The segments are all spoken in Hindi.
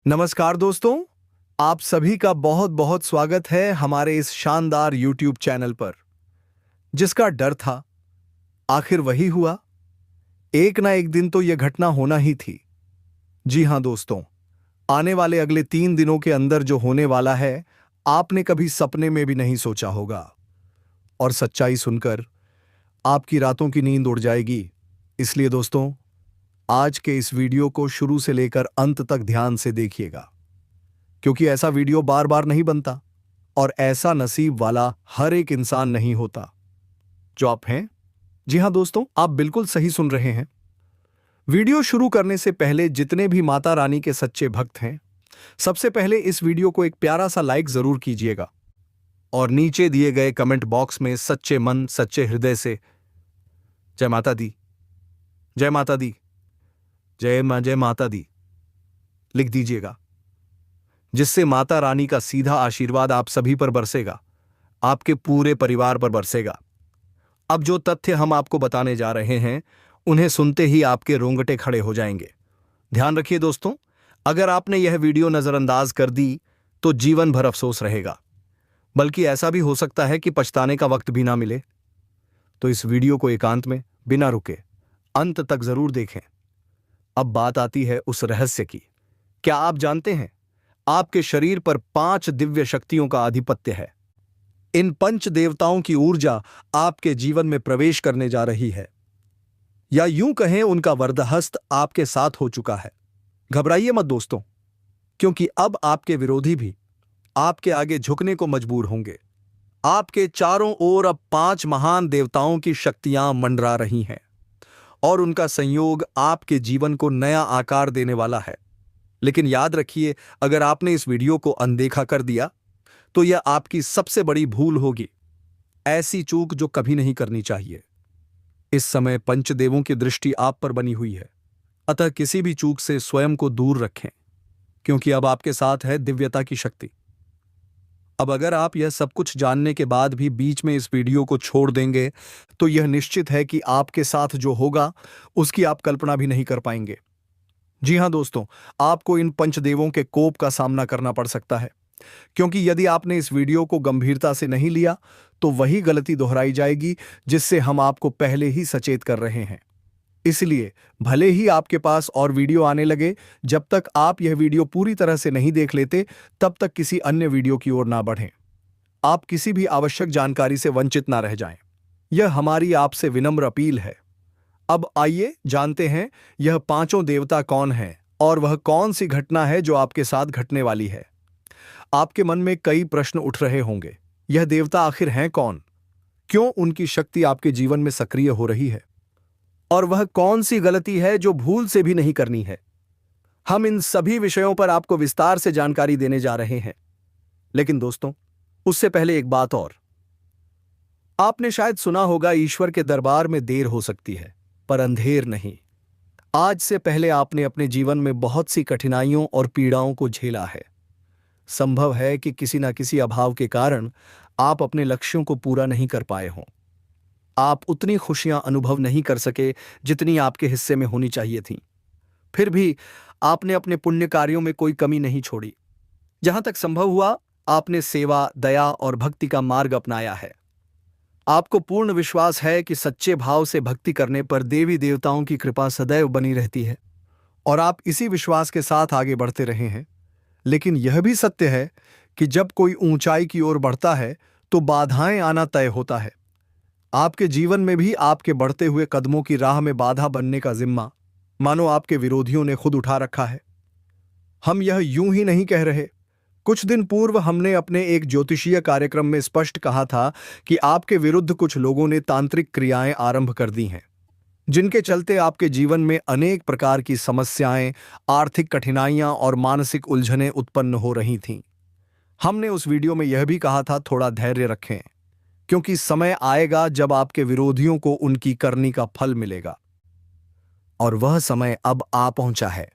नमस्कार दोस्तों, आप सभी का बहुत बहुत स्वागत है हमारे इस शानदार YouTube चैनल पर। जिसका डर था, आखिर वही हुआ। एक ना एक दिन तो यह घटना होना ही थी। जी हां दोस्तों, आने वाले अगले 3 दिनों के अंदर जो होने वाला है, आपने कभी सपने में भी नहीं सोचा होगा। और सच्चाई सुनकर आपकी रातों की नींद उड़ जाएगी। इसलिए दोस्तों, आज के इस वीडियो को शुरू से लेकर अंत तक ध्यान से देखिएगा, क्योंकि ऐसा वीडियो बार बार नहीं बनता और ऐसा नसीब वाला हर एक इंसान नहीं होता जो आप हैं। जी हां दोस्तों, आप बिल्कुल सही सुन रहे हैं। वीडियो शुरू करने से पहले जितने भी माता रानी के सच्चे भक्त हैं, सबसे पहले इस वीडियो को एक प्यारा सा लाइक जरूर कीजिएगा और नीचे दिए गए कमेंट बॉक्स में सच्चे मन सच्चे हृदय से जय माता दी, जय माता दी, जय माता दी लिख दीजिएगा, जिससे माता रानी का सीधा आशीर्वाद आप सभी पर बरसेगा, आपके पूरे परिवार पर बरसेगा। अब जो तथ्य हम आपको बताने जा रहे हैं, उन्हें सुनते ही आपके रोंगटे खड़े हो जाएंगे। ध्यान रखिए दोस्तों, अगर आपने यह वीडियो नजरअंदाज कर दी तो जीवन भर अफसोस रहेगा, बल्कि ऐसा भी हो सकता है कि पछताने का वक्त भी ना मिले। तो इस वीडियो को एकांत में बिना रुके अंत तक जरूर देखें। अब बात आती है उस रहस्य की। क्या आप जानते हैं, आपके शरीर पर 5 दिव्य शक्तियों का आधिपत्य है। इन 5 देवताओं की ऊर्जा आपके जीवन में प्रवेश करने जा रही है, या यूं कहें उनका वरदहस्त आपके साथ हो चुका है। घबराइए मत दोस्तों, क्योंकि अब आपके विरोधी भी आपके आगे झुकने को मजबूर होंगे। आपके चारों ओर अब 5 महान देवताओं की शक्तियां मंडरा रही हैं और उनका संयोग आपके जीवन को नया आकार देने वाला है। लेकिन याद रखिए, अगर आपने इस वीडियो को अनदेखा कर दिया तो यह आपकी सबसे बड़ी भूल होगी, ऐसी चूक जो कभी नहीं करनी चाहिए। इस समय पंचदेवों की दृष्टि आप पर बनी हुई है, अतः किसी भी चूक से स्वयं को दूर रखें, क्योंकि अब आपके साथ है दिव्यता की शक्ति। अब अगर आप यह सब कुछ जानने के बाद भी बीच में इस वीडियो को छोड़ देंगे तो यह निश्चित है कि आपके साथ जो होगा उसकी आप कल्पना भी नहीं कर पाएंगे। जी हां दोस्तों, आपको इन पंचदेवों के कोप का सामना करना पड़ सकता है, क्योंकि यदि आपने इस वीडियो को गंभीरता से नहीं लिया तो वही गलती दोहराई जाएगी जिससे हम आपको पहले ही सचेत कर रहे हैं। इसलिए भले ही आपके पास और वीडियो आने लगे, जब तक आप यह वीडियो पूरी तरह से नहीं देख लेते तब तक किसी अन्य वीडियो की ओर ना बढ़ें। आप किसी भी आवश्यक जानकारी से वंचित ना रह जाएं। यह हमारी आपसे विनम्र अपील है। अब आइए जानते हैं यह 5 देवता कौन हैं और वह कौन सी घटना है जो आपके साथ घटने वाली है। आपके मन में कई प्रश्न उठ रहे होंगे। यह देवता आखिर हैं कौन? क्यों उनकी शक्ति आपके जीवन में सक्रिय हो रही है? और वह कौन सी गलती है जो भूल से भी नहीं करनी है? हम इन सभी विषयों पर आपको विस्तार से जानकारी देने जा रहे हैं। लेकिन दोस्तों, उससे पहले एक बात और। आपने शायद सुना होगा, ईश्वर के दरबार में देर हो सकती है पर अंधेर नहीं। आज से पहले आपने अपने जीवन में बहुत सी कठिनाइयों और पीड़ाओं को झेला है। संभव है कि किसी न किसी अभाव के कारण आप अपने लक्ष्यों को पूरा नहीं कर पाए हों। आप उतनी खुशियां अनुभव नहीं कर सके जितनी आपके हिस्से में होनी चाहिए थीं। फिर भी आपने अपने पुण्य कार्यों में कोई कमी नहीं छोड़ी। जहां तक संभव हुआ, आपने सेवा, दया और भक्ति का मार्ग अपनाया है। आपको पूर्ण विश्वास है कि सच्चे भाव से भक्ति करने पर देवी देवताओं की कृपा सदैव बनी रहती है, और आप इसी विश्वास के साथ आगे बढ़ते रहे हैं। लेकिन यह भी सत्य है कि जब कोई ऊंचाई की ओर बढ़ता है तो बाधाएं आना तय होता है। आपके जीवन में भी आपके बढ़ते हुए कदमों की राह में बाधा बनने का जिम्मा मानो आपके विरोधियों ने खुद उठा रखा है। हम यह यूं ही नहीं कह रहे। कुछ दिन पूर्व हमने अपने एक ज्योतिषीय कार्यक्रम में स्पष्ट कहा था कि आपके विरुद्ध कुछ लोगों ने तांत्रिक क्रियाएं आरंभ कर दी हैं, जिनके चलते आपके जीवन में अनेक प्रकार की समस्याएं, आर्थिक कठिनाइयां और मानसिक उलझनें उत्पन्न हो रही थीं। हमने उस वीडियो में यह भी कहा था, थोड़ा धैर्य रखें, क्योंकि समय आएगा जब आपके विरोधियों को उनकी करनी का फल मिलेगा। और वह समय अब आ पहुंचा है।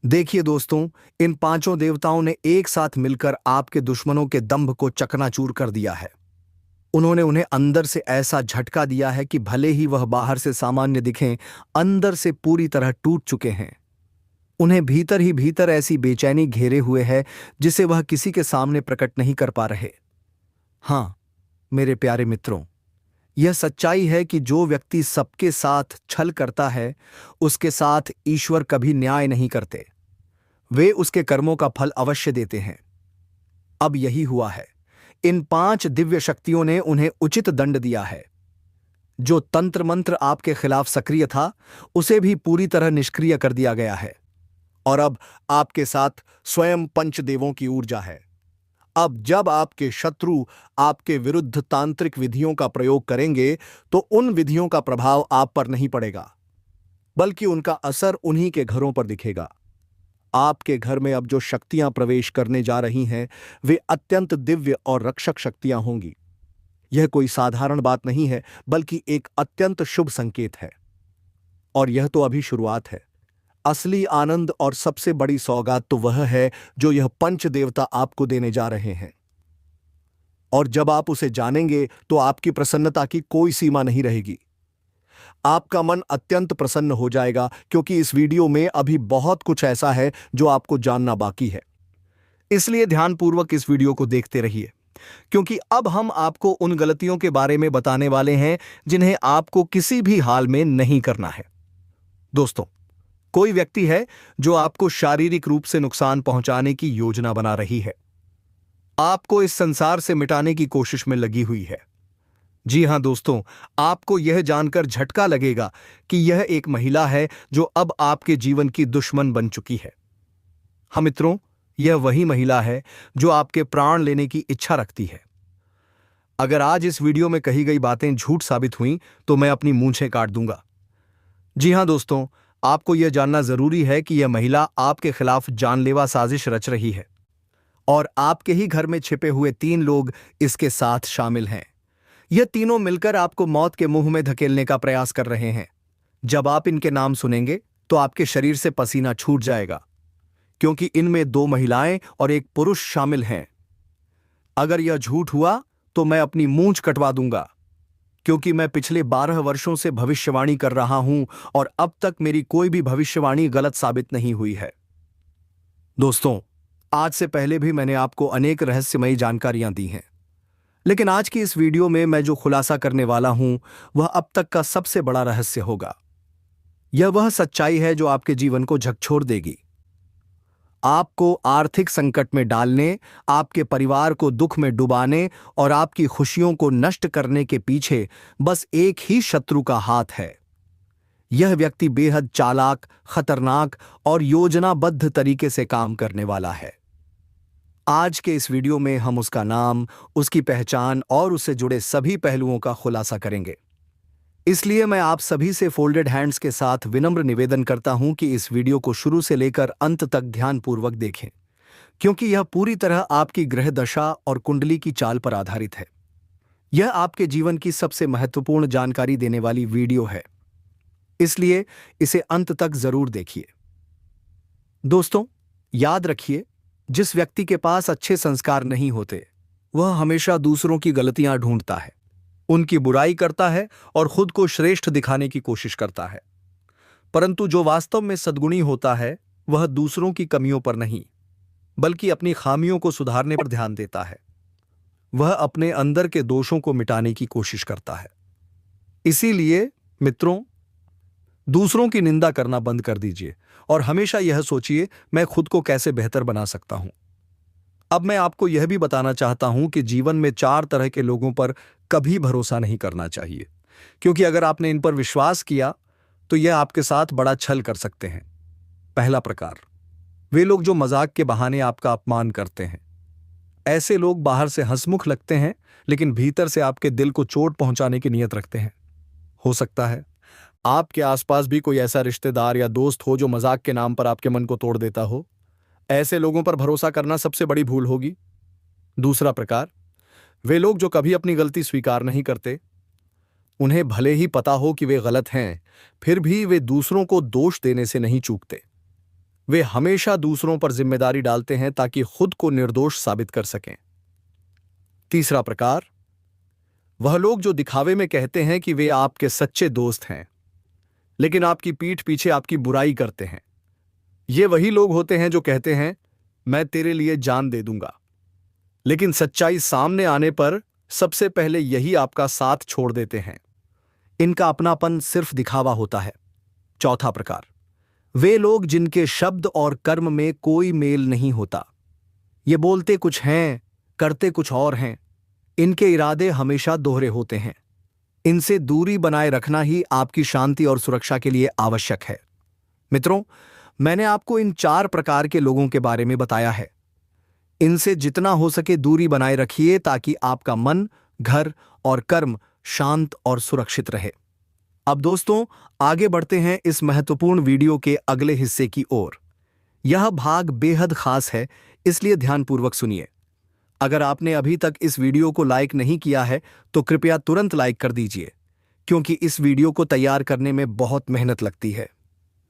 देखिए दोस्तों, इन 5 देवताओं ने एक साथ मिलकर आपके दुश्मनों के दंभ को चकनाचूर कर दिया है। उन्होंने उन्हें अंदर से ऐसा झटका दिया है कि भले ही वह बाहर से सामान्य दिखें, अंदर से पूरी तरह टूट चुके हैं। उन्हें भीतर ही भीतर ऐसी बेचैनी घेरे हुए है जिसे वह किसी के सामने प्रकट नहीं कर पा रहे। हाँ मेरे प्यारे मित्रों, यह सच्चाई है कि जो व्यक्ति सबके साथ छल करता है उसके साथ ईश्वर कभी न्याय नहीं करते। वे उसके कर्मों का फल अवश्य देते हैं। अब यही हुआ है। इन 5 दिव्य शक्तियों ने उन्हें उचित दंड दिया है। जो तंत्र मंत्र आपके खिलाफ सक्रिय था उसे भी पूरी तरह निष्क्रिय कर दिया गया है। और अब आपके साथ स्वयं पंचदेवों की ऊर्जा है। अब जब आपके शत्रु आपके विरुद्ध तांत्रिक विधियों का प्रयोग करेंगे तो उन विधियों का प्रभाव आप पर नहीं पड़ेगा, बल्कि उनका असर उन्हीं के घरों पर दिखेगा। आपके घर में अब जो शक्तियां प्रवेश करने जा रही हैं वे अत्यंत दिव्य और रक्षक शक्तियां होंगी। यह कोई साधारण बात नहीं है, बल्कि एक अत्यंत शुभ संकेत है। और यह तो अभी शुरुआत है। असली आनंद और सबसे बड़ी सौगात तो वह है जो यह पंच देवता आपको देने जा रहे हैं। और जब आप उसे जानेंगे तो आपकी प्रसन्नता की कोई सीमा नहीं रहेगी। आपका मन अत्यंत प्रसन्न हो जाएगा, क्योंकि इस वीडियो में अभी बहुत कुछ ऐसा है जो आपको जानना बाकी है। इसलिए ध्यानपूर्वक इस वीडियो को देखते रहिए, क्योंकि अब हम आपको उन गलतियों के बारे में बताने वाले हैं जिन्हें आपको किसी भी हाल में नहीं करना है। दोस्तों, कोई व्यक्ति है जो आपको शारीरिक रूप से नुकसान पहुंचाने की योजना बना रही है, आपको इस संसार से मिटाने की कोशिश में लगी हुई है। जी हां दोस्तों, आपको यह जानकर झटका लगेगा कि यह एक महिला है जो अब आपके जीवन की दुश्मन बन चुकी है। हाँ मित्रों, यह वही महिला है जो आपके प्राण लेने की इच्छा रखती है। अगर आज इस वीडियो में कही गई बातें झूठ साबित हुईं तो मैं अपनी मूंछें काट दूंगा। जी हां दोस्तों, आपको यह जानना जरूरी है कि यह महिला आपके खिलाफ जानलेवा साजिश रच रही है और आपके ही घर में छिपे हुए 3 लोग इसके साथ शामिल हैं। यह तीनों मिलकर आपको मौत के मुंह में धकेलने का प्रयास कर रहे हैं। जब आप इनके नाम सुनेंगे तो आपके शरीर से पसीना छूट जाएगा, क्योंकि इनमें 2 महिलाएं और 1 पुरुष शामिल हैं। अगर यह झूठ हुआ तो मैं अपनी मूंछ कटवा दूंगा, क्योंकि मैं पिछले 12 वर्षों से भविष्यवाणी कर रहा हूं और अब तक मेरी कोई भी भविष्यवाणी गलत साबित नहीं हुई है। दोस्तों, आज से पहले भी मैंने आपको अनेक रहस्यमयी जानकारियां दी हैं, लेकिन आज की इस वीडियो में मैं जो खुलासा करने वाला हूं वह अब तक का सबसे बड़ा रहस्य होगा। यह वह सच्चाई है जो आपके जीवन को झकझोर देगी, आपको आर्थिक संकट में डालने, आपके परिवार को दुख में डुबाने और आपकी खुशियों को नष्ट करने के पीछे बस एक ही शत्रु का हाथ है। यह व्यक्ति बेहद चालाक, खतरनाक और योजनाबद्ध तरीके से काम करने वाला है। आज के इस वीडियो में हम उसका नाम, उसकी पहचान और उससे जुड़े सभी पहलुओं का खुलासा करेंगे। इसलिए मैं आप सभी से फोल्डेड हैंड्स के साथ विनम्र निवेदन करता हूं कि इस वीडियो को शुरू से लेकर अंत तक ध्यानपूर्वक देखें, क्योंकि यह पूरी तरह आपकी ग्रह दशा और कुंडली की चाल पर आधारित है। यह आपके जीवन की सबसे महत्वपूर्ण जानकारी देने वाली वीडियो है, इसलिए इसे अंत तक जरूर देखिए। दोस्तों, याद रखिए, जिस व्यक्ति के पास अच्छे संस्कार नहीं होते वह हमेशा दूसरों की गलतियां ढूंढता है, उनकी बुराई करता है और खुद को श्रेष्ठ दिखाने की कोशिश करता है। परंतु जो वास्तव में सद्गुणी होता है वह दूसरों की कमियों पर नहीं, बल्कि अपनी खामियों को सुधारने पर ध्यान देता है। वह अपने अंदर के दोषों को मिटाने की कोशिश करता है। इसीलिए मित्रों, दूसरों की निंदा करना बंद कर दीजिए और हमेशा यह सोचिए, मैं खुद को कैसे बेहतर बना सकता हूं। अब मैं आपको यह भी बताना चाहता हूं कि जीवन में 4 तरह के लोगों पर कभी भरोसा नहीं करना चाहिए, क्योंकि अगर आपने इन पर विश्वास किया तो यह आपके साथ बड़ा छल कर सकते हैं। पहला प्रकार, वे लोग जो मजाक के बहाने आपका अपमान करते हैं। ऐसे लोग बाहर से हंसमुख लगते हैं, लेकिन भीतर से आपके दिल को चोट पहुंचाने की नीयत रखते हैं। हो सकता है आपके आसपास भी कोई ऐसा रिश्तेदार या दोस्त हो जो मजाक के नाम पर आपके मन को तोड़ देता हो। ऐसे लोगों पर भरोसा करना सबसे बड़ी भूल होगी। दूसरा प्रकार, वे लोग जो कभी अपनी गलती स्वीकार नहीं करते। उन्हें भले ही पता हो कि वे गलत हैं, फिर भी वे दूसरों को दोष देने से नहीं चूकते। वे हमेशा दूसरों पर जिम्मेदारी डालते हैं ताकि खुद को निर्दोष साबित कर सकें। तीसरा प्रकार, वह लोग जो दिखावे में कहते हैं कि वे आपके सच्चे दोस्त हैं, लेकिन आपकी पीठ पीछे आपकी बुराई करते हैं। ये वही लोग होते हैं जो कहते हैं मैं तेरे लिए जान दे दूंगा, लेकिन सच्चाई सामने आने पर सबसे पहले यही आपका साथ छोड़ देते हैं। इनका अपनापन सिर्फ दिखावा होता है। चौथा प्रकार, वे लोग जिनके शब्द और कर्म में कोई मेल नहीं होता। ये बोलते कुछ हैं, करते कुछ और हैं। इनके इरादे हमेशा दोहरे होते हैं। इनसे दूरी बनाए रखना ही आपकी शांति और सुरक्षा के लिए आवश्यक है। मित्रों, मैंने आपको इन 4 प्रकार के लोगों के बारे में बताया है। इनसे जितना हो सके दूरी बनाए रखिए ताकि आपका मन, घर और कर्म शांत और सुरक्षित रहे। अब दोस्तों, आगे बढ़ते हैं इस महत्वपूर्ण वीडियो के अगले हिस्से की ओर। यह भाग बेहद खास है, इसलिए ध्यानपूर्वक सुनिए। अगर आपने अभी तक इस वीडियो को लाइक नहीं किया है तो कृपया तुरंत लाइक कर दीजिए, क्योंकि इस वीडियो को तैयार करने में बहुत मेहनत लगती है।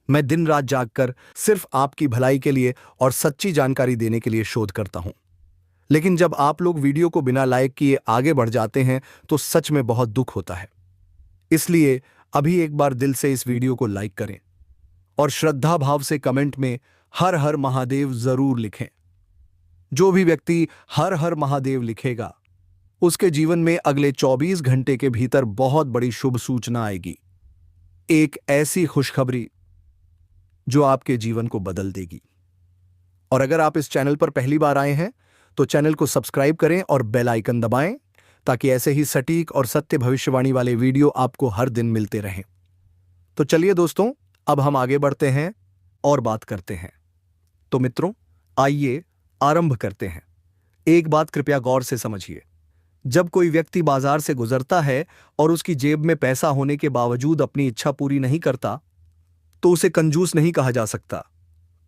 मैं दिन रात जागकर सिर्फ आपकी भलाई के लिए और सच्ची जानकारी देने के लिए शोध करता हूं। लेकिन जब आप लोग वीडियो को बिना लाइक किए आगे बढ़ जाते हैं तो सच में बहुत दुख होता है। इसलिए अभी एक बार दिल से इस वीडियो को लाइक करें और श्रद्धा भाव से कमेंट में हर हर महादेव जरूर लिखें। जो भी व्यक्ति हर हर महादेव लिखेगा उसके जीवन में अगले 24 घंटे के भीतर बहुत बड़ी शुभ सूचना आएगी। एक ऐसी खुशखबरी जो आपके जीवन को बदल देगी। और अगर आप इस चैनल पर पहली बार आए हैं तो चैनल को सब्सक्राइब करें और बेल आइकन दबाएं, ताकि ऐसे ही सटीक और सत्य भविष्यवाणी वाले वीडियो आपको हर दिन मिलते रहें। तो चलिए दोस्तों, अब हम आगे बढ़ते हैं और बात करते हैं। तो मित्रों, आइए आरंभ करते हैं। एक बात कृपया गौर से समझिए। जब कोई व्यक्ति बाजार से गुजरता है और उसकी जेब में पैसा होने के बावजूद अपनी इच्छा पूरी नहीं करता, तो उसे कंजूस नहीं कहा जा सकता।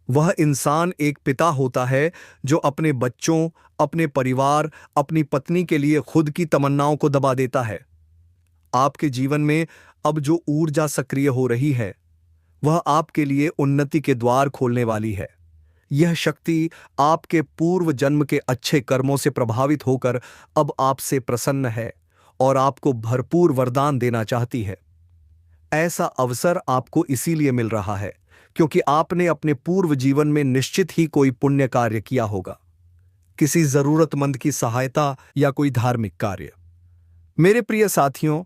वह इंसान एक पिता होता है जो अपने बच्चों, अपने परिवार, अपनी पत्नी के लिए खुद की तमन्नाओं को दबा देता है। आपके जीवन में अब जो ऊर्जा सक्रिय हो रही है वह आपके लिए उन्नति के द्वार खोलने वाली है। यह शक्ति आपके पूर्व जन्म के अच्छे कर्मों से प्रभावित होकर अब आपसे प्रसन्न है और आपको भरपूर वरदान देना चाहती है। ऐसा अवसर आपको इसीलिए मिल रहा है क्योंकि आपने अपने पूर्व जीवन में निश्चित ही कोई पुण्य कार्य किया होगा, किसी जरूरतमंद की सहायता या कोई धार्मिक कार्य। मेरे प्रिय साथियों,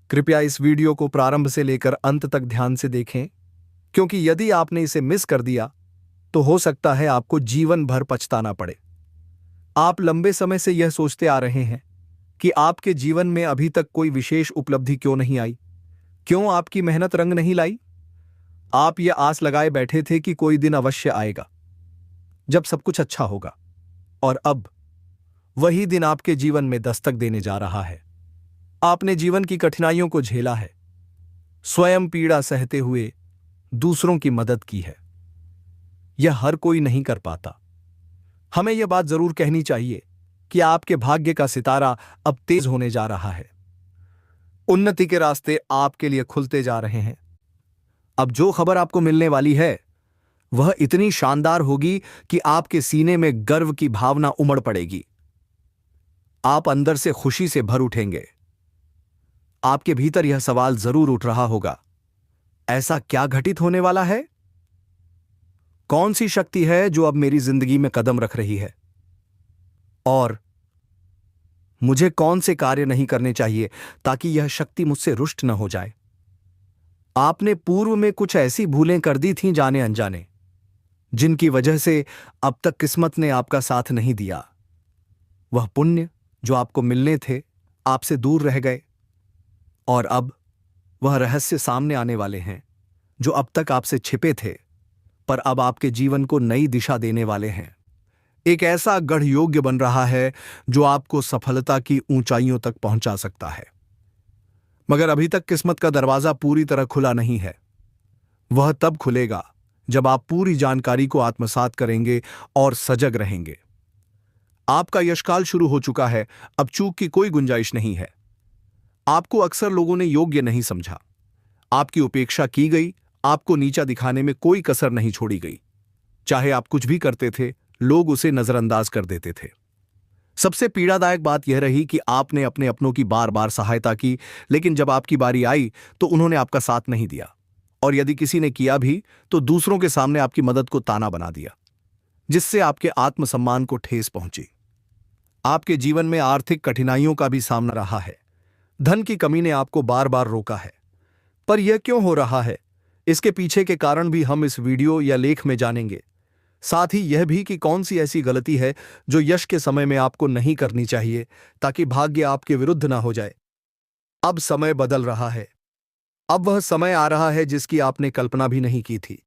कृपया इस वीडियो को प्रारंभ से लेकर अंत तक ध्यान से देखें, क्योंकि यदि आपने इसे मिस कर दिया तो हो सकता है आपको जीवन भर पछताना पड़े। आप लंबे समय से यह सोचते आ रहे हैं कि आपके जीवन में अभी तक कोई विशेष उपलब्धि क्यों नहीं आई, क्यों आपकी मेहनत रंग नहीं लाई। आप यह आस लगाए बैठे थे कि कोई दिन अवश्य आएगा जब सब कुछ अच्छा होगा, और अब वही दिन आपके जीवन में दस्तक देने जा रहा है। आपने जीवन की कठिनाइयों को झेला है, स्वयं पीड़ा सहते हुए दूसरों की मदद की है। यह हर कोई नहीं कर पाता। हमें यह बात जरूर कहनी चाहिए कि आपके भाग्य का सितारा अब तेज होने जा रहा है। उन्नति के रास्ते आपके लिए खुलते जा रहे हैं। अब जो खबर आपको मिलने वाली है वह इतनी शानदार होगी कि आपके सीने में गर्व की भावना उमड़ पड़ेगी। आप अंदर से खुशी से भर उठेंगे। आपके भीतर यह सवाल जरूर उठ रहा होगा, ऐसा क्या घटित होने वाला है? कौन सी शक्ति है जो अब मेरी जिंदगी में कदम रख रही है? और मुझे कौन से कार्य नहीं करने चाहिए ताकि यह शक्ति मुझसे रुष्ट न हो जाए? आपने पूर्व में कुछ ऐसी भूलें कर दी थीं जाने अनजाने, जिनकी वजह से अब तक किस्मत ने आपका साथ नहीं दिया। वह पुण्य जो आपको मिलने थे आपसे दूर रह गए, और अब वह रहस्य सामने आने वाले हैं जो अब तक आपसे छिपे थे, पर अब आपके जीवन को नई दिशा देने वाले हैं। एक ऐसा गढ़ योग्य बन रहा है जो आपको सफलता की ऊंचाइयों तक पहुंचा सकता है। मगर अभी तक किस्मत का दरवाजा पूरी तरह खुला नहीं है। वह तब खुलेगा जब आप पूरी जानकारी को आत्मसात करेंगे और सजग रहेंगे। आपका यशकाल शुरू हो चुका है, अब चूक की कोई गुंजाइश नहीं है। आपको अक्सर लोगों ने योग्य नहीं समझा, आपकी उपेक्षा की गई, आपको नीचा दिखाने में कोई कसर नहीं छोड़ी गई। चाहे आप कुछ भी करते थे, लोग उसे नजरअंदाज कर देते थे। सबसे पीड़ादायक बात यह रही कि आपने अपने अपनों की बार बार सहायता की, लेकिन जब आपकी बारी आई तो उन्होंने आपका साथ नहीं दिया और यदि किसी ने किया भी तो दूसरों के सामने आपकी मदद को ताना बना दिया, जिससे आपके आत्मसम्मान को ठेस पहुंची। आपके जीवन में आर्थिक कठिनाइयों का भी सामना रहा है। धन की कमी ने आपको बार बार रोका है। पर यह क्यों हो रहा है, इसके पीछे के कारण भी हम इस वीडियो या लेख में जानेंगे। साथ ही यह भी कि कौन सी ऐसी गलती है जो यश के समय में आपको नहीं करनी चाहिए, ताकि भाग्य आपके विरुद्ध ना हो जाए। अब समय बदल रहा है। अब वह समय आ रहा है जिसकी आपने कल्पना भी नहीं की थी।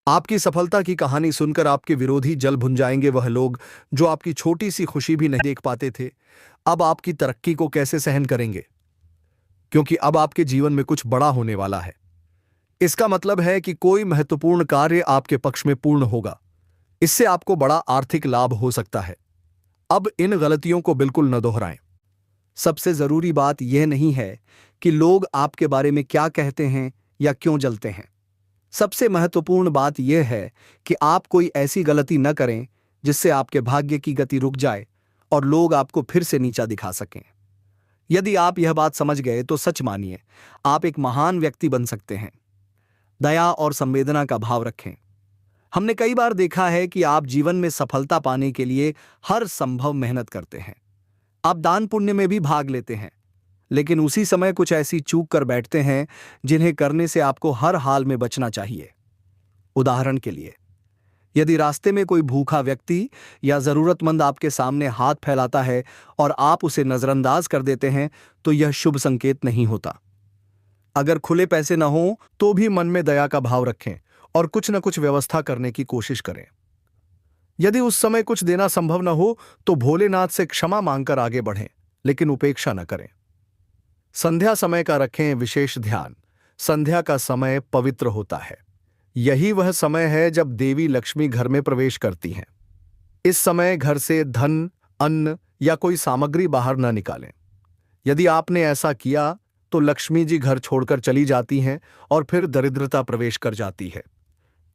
आपकी सफलता की कहानी सुनकर आपके विरोधी जल भुन जाएंगे। वह लोग जो आपकी छोटी सी खुशी भी नहीं देख पाते थे, अब आपकी तरक्की को कैसे सहन करेंगे, क्योंकि अब आपके जीवन में कुछ बड़ा होने वाला है। इसका मतलब है कि कोई महत्वपूर्ण कार्य आपके पक्ष में पूर्ण होगा। इससे आपको बड़ा आर्थिक लाभ हो सकता है। अब इन गलतियों को बिल्कुल न दोहराएं। सबसे जरूरी बात यह नहीं है कि लोग आपके बारे में क्या कहते हैं या क्यों जलते हैं। सबसे महत्वपूर्ण बात यह है कि आप कोई ऐसी गलती न करें जिससे आपके भाग्य की गति रुक जाए और लोग आपको फिर से नीचा दिखा सकें। यदि आप यह बात समझ गए तो सच मानिए, आप एक महान व्यक्ति बन सकते हैं। दया और संवेदना का भाव रखें। हमने कई बार देखा है कि आप जीवन में सफलता पाने के लिए हर संभव मेहनत करते हैं। आप दान पुण्य में भी भाग लेते हैं, लेकिन उसी समय कुछ ऐसी चूक कर बैठते हैं जिन्हें करने से आपको हर हाल में बचना चाहिए। उदाहरण के लिए, यदि रास्ते में कोई भूखा व्यक्ति या जरूरतमंद आपके सामने हाथ फैलाता है और आप उसे नजरअंदाज कर देते हैं, तो यह शुभ संकेत नहीं होता। अगर खुले पैसे न हो तो भी मन में दया का भाव रखें और कुछ न कुछ व्यवस्था करने की कोशिश करें। यदि उस समय कुछ देना संभव न हो तो भोलेनाथ से क्षमा मांगकर आगे बढ़ें, लेकिन उपेक्षा न करें। संध्या समय का रखें विशेष ध्यान। संध्या का समय पवित्र होता है। यही वह समय है जब देवी लक्ष्मी घर में प्रवेश करती हैं। इस समय घर से धन, अन्न या कोई सामग्री बाहर न निकालें। यदि आपने ऐसा किया तो लक्ष्मी जी घर छोड़कर चली जाती हैं और फिर दरिद्रता प्रवेश कर जाती है।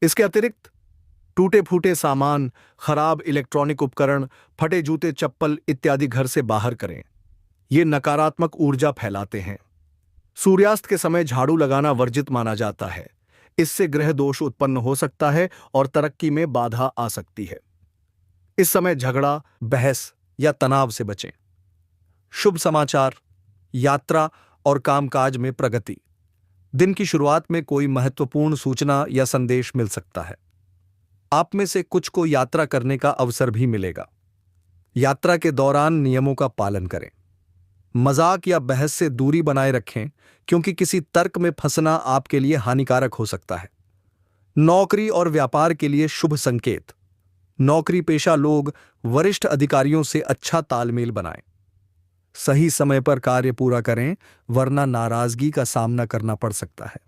इसके अतिरिक्त टूटे फूटे सामान, खराब इलेक्ट्रॉनिक उपकरण, फटे जूते चप्पल इत्यादि घर से बाहर करें। ये नकारात्मक ऊर्जा फैलाते हैं। सूर्यास्त के समय झाड़ू लगाना वर्जित माना जाता है। इससे ग्रह दोष उत्पन्न हो सकता है और तरक्की में बाधा आ सकती है। इस समय झगड़ा, बहस या तनाव से बचें। शुभ समाचार, यात्रा और कामकाज में प्रगति। दिन की शुरुआत में कोई महत्वपूर्ण सूचना या संदेश मिल सकता है। आप में से कुछ को यात्रा करने का अवसर भी मिलेगा। यात्रा के दौरान नियमों का पालन करें। मजाक या बहस से दूरी बनाए रखें, क्योंकि किसी तर्क में फंसना आपके लिए हानिकारक हो सकता है। नौकरी और व्यापार के लिए शुभ संकेत। नौकरी पेशा लोग वरिष्ठ अधिकारियों से अच्छा तालमेल बनाएं। सही समय पर कार्य पूरा करें, वरना नाराजगी का सामना करना पड़ सकता है।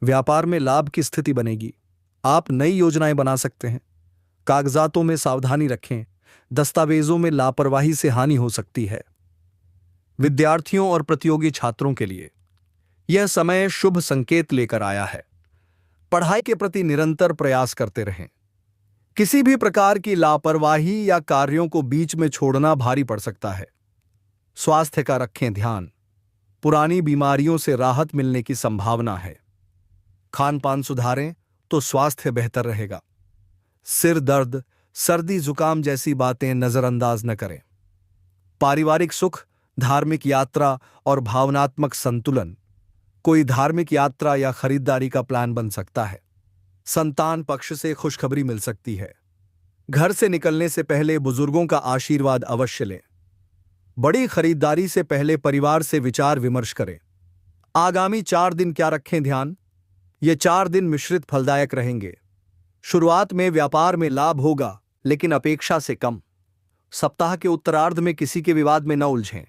व्यापार में लाभ की स्थिति बनेगी। आप नई योजनाएं बना सकते हैं। कागजातों में सावधानी रखें। दस्तावेजों में लापरवाही से हानि हो सकती है। विद्यार्थियों और प्रतियोगी छात्रों के लिए यह समय शुभ संकेत लेकर आया है। पढ़ाई के प्रति निरंतर प्रयास करते रहें। किसी भी प्रकार की लापरवाही या कार्यों को बीच में छोड़ना भारी पड़ सकता है। स्वास्थ्य का रखें ध्यान। पुरानी बीमारियों से राहत मिलने की संभावना है। खान पान सुधारें तो स्वास्थ्य बेहतर रहेगा। सिर दर्द, सर्दी जुकाम जैसी बातें नजरअंदाज न करें। पारिवारिक सुख, धार्मिक यात्रा और भावनात्मक संतुलन। कोई धार्मिक यात्रा या खरीदारी का प्लान बन सकता है। संतान पक्ष से खुशखबरी मिल सकती है। घर से निकलने से पहले बुजुर्गों का आशीर्वाद अवश्य लें। बड़ी खरीदारी से पहले परिवार से विचार विमर्श करें। आगामी 4 दिन क्या रखें ध्यान। ये 4 दिन मिश्रित फलदायक रहेंगे। शुरुआत में व्यापार में लाभ होगा, लेकिन अपेक्षा से कम। सप्ताह के उत्तरार्ध में किसी के विवाद में न उलझें।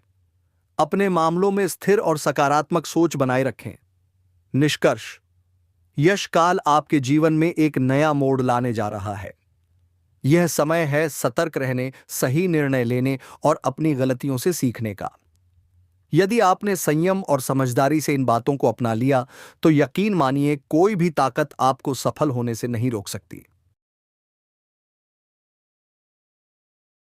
अपने मामलों में स्थिर और सकारात्मक सोच बनाए रखें। निष्कर्ष, यश काल आपके जीवन में एक नया मोड़ लाने जा रहा है। यह समय है सतर्क रहने, सही निर्णय लेने और अपनी गलतियों से सीखने का। यदि आपने संयम और समझदारी से इन बातों को अपना लिया तो यकीन मानिए कोई भी ताकत आपको सफल होने से नहीं रोक सकती।